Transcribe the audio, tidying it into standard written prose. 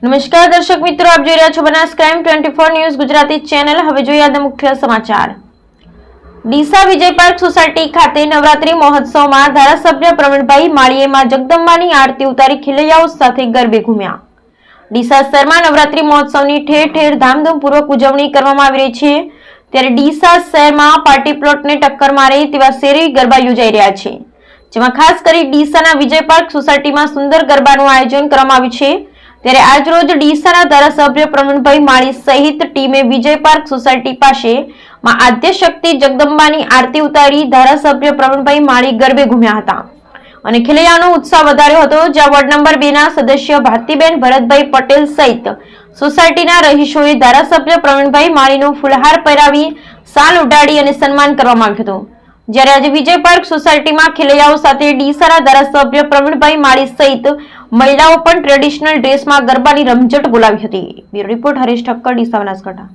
નમસ્કાર દર્શક મિત્રો, આપ જોઈ રહ્યા છો Banas crime 24 news Gujarati channel. હવે જોઈએ આજના મુખ્ય સમાચાર। ડીસા વિજય પાર્ક સોસાયટી ખાતે નવરાત્રી મહોત્સવમાં ધારાસભ્ય પ્રવીણભાઈ માળીએ માં જગદંબાની આરતી ઉતારી ખેલૈયાઓ સાથે ગરબે ઘૂમ્યા। ડીસા શહેરમાં નવરાત્રી મહોત્સવની ઠેર ઠેર ધામધૂમપૂર્વક ઉજવણી કરવામાં આવી રહી છે, ત્યારે ડીસા શહેરમાં પાર્ટી પ્લોટને ટક્કર મારે તેવા શેરી ગરબા યોજાઈ રહ્યા છે, જેમાં ખાસ કરી ડીસાના વિજય પાર્ક સોસાયટીમાં સુંદર ગરબાનું આયોજન કરવામાં આવ્યું છે। ત્યારે આજરોજ ડીસાના ધારાસભ્ય પ્રવીણભાઈ માળી સહિત ટીમે વિજય પાર્ક સોસાયટી પાસે માં આદ્યશક્તિ જગદંબાની આરતી ઉતારી ધારાસભ્ય પ્રવીણભાઈ માળી ગરબે ઘૂમ્યા હતા અને ખેલૈયાનો ઉત્સાહ વધાર્યો હતો, જ્યાં વોર્ડ નંબર 2 ના સદસ્ય ભારતીબેન ભરતભાઈ પટેલ સહિત સોસાયટીના રહીશોએ ધારાસભ્ય પ્રવીણભાઈ માળીનો ફૂલહાર પહેરાવી શાલ ઉડાડી અને સન્માન કરવામાં આવ્યું હતું। જ્યારે આજે વિજય પાર્ક સોસાયટીમાં ખેલૈયાઓ સાથે ડીસાના ધારાસભ્ય પ્રવીણભાઈ માળી સહિત મહિલાઓ પણ ટ્રેડિશનલ ડ્રેસમાં ગરબાની રમઝટ બોલાવી હતી। Bureau report Haresh Thakkar, Deesa, Banaskantha.